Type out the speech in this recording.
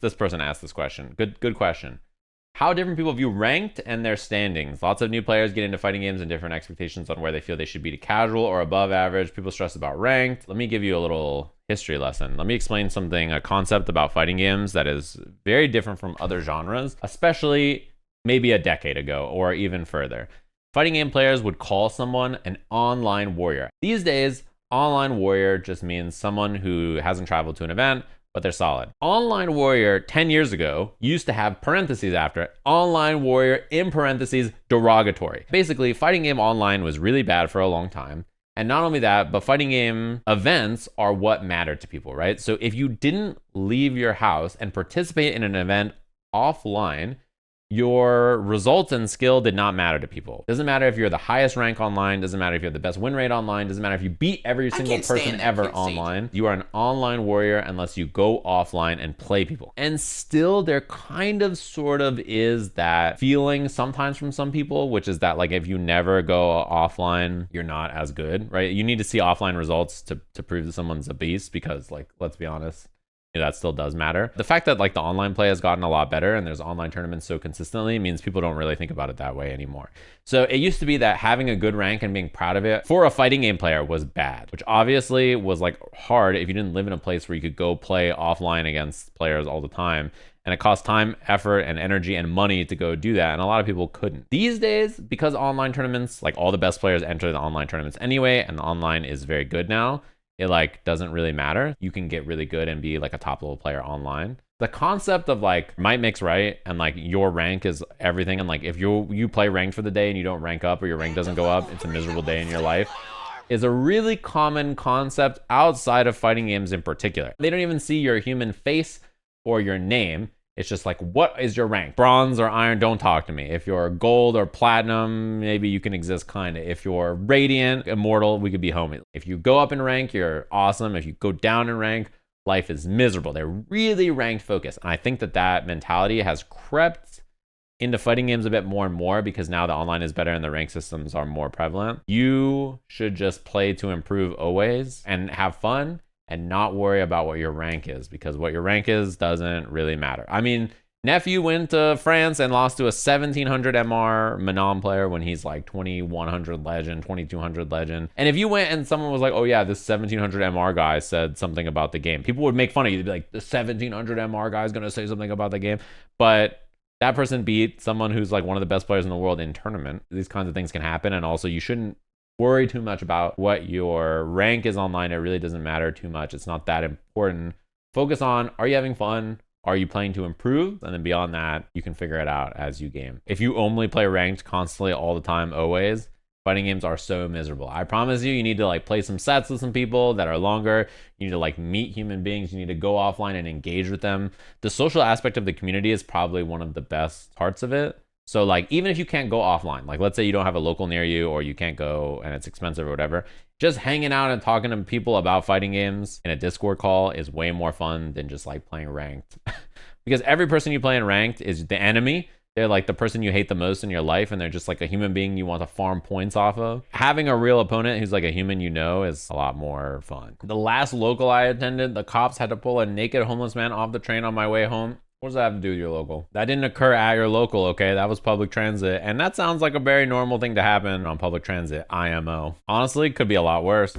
this person asked this question. Good question. How different people view ranked and their standings. Lots of new players get into fighting games and different expectations on where they feel they should be to casual or above average. People stress about ranked. Let me give you a little history lesson. Let me explain a concept about fighting games that is very different from other genres, especially maybe a decade ago or even further. Fighting game players would call someone an online warrior. These days, online warrior just means someone who hasn't traveled to an event, but they're solid. Online warrior 10 years ago used to have parentheses after it. Online warrior in parentheses derogatory. Basically, fighting game online was really bad for a long time. And not only that, but fighting game events are what mattered to people, right? So if you didn't leave your house and participate in an event offline, your results and skill did not matter to people. Doesn't matter if you're the highest rank online, doesn't matter if you have the best win rate online, doesn't matter if you beat every single person ever online. You are an online warrior unless you go offline and play people. And still there kind of sort of is that feeling sometimes from some people, which is that like if you never go offline, you're not as good, right? You need to see offline results to prove that someone's a beast, because like, let's be honest, that still does matter. The fact that like the online play has gotten a lot better and there's online tournaments so consistently means people don't really think about it that way anymore. So it used to be that having a good rank and being proud of it for a fighting game player was bad, which obviously was like hard if you didn't live in a place where you could go play offline against players all the time. And it costs time, effort, and energy and money to go do that. And a lot of people couldn't. These days, because online tournaments, like all the best players enter the online tournaments anyway, and the online is very good now, it like doesn't really matter. You can get really good and be like a top level player online. The concept of like might makes right, and like your rank is everything. And like if you play ranked for the day and you don't rank up or your rank doesn't go up, it's a miserable day in your life, is a really common concept outside of fighting games in particular. They don't even see your human face or your name. It's just like, what is your rank? Bronze or iron, don't talk to me. If you're gold or platinum, maybe you can exist kind of. If you're radiant, immortal, we could be homie. If you go up in rank, you're awesome. If you go down in rank, life is miserable. They're really ranked focused. And I think that mentality has crept into fighting games a bit more and more because now the online is better and the rank systems are more prevalent. You should just play to improve always and have fun, and not worry about what your rank is, because what your rank is doesn't really matter. I mean, Nephew went to France and lost to a 1700 MR Manon player when he's like 2100 legend, 2200 legend. And if you went and someone was like, oh yeah, this 1700 MR guy said something about the game, people would make fun of you. They'd be like, the 1700 MR guy is going to say something about the game. But that person beat someone who's like one of the best players in the world in tournament. These kinds of things can happen. And also you shouldn't worry too much about what your rank is online. It really doesn't matter too much. It's not that important. Focus on, are you having fun? Are you playing to improve? And then beyond that, you can figure it out as you game. If you only play ranked constantly all the time, always, fighting games are so miserable. I promise you need to like play some sets with some people that are longer. You need to like meet human beings. You need to go offline and engage with them. The social aspect of the community is probably one of the best parts of it. So like, even if you can't go offline, like let's say you don't have a local near you or you can't go and it's expensive or whatever, just hanging out and talking to people about fighting games in a Discord call is way more fun than just like playing ranked. Because every person you play in ranked is the enemy. They're like the person you hate the most in your life, and they're just like a human being you want to farm points off of. Having a real opponent who's like a human you know is a lot more fun. The last local I attended, the cops had to pull a naked homeless man off the train on my way home. What does that have to do with your local? That didn't occur at your local, okay? That was public transit. And that sounds like a very normal thing to happen on public transit, IMO. Honestly, could be a lot worse.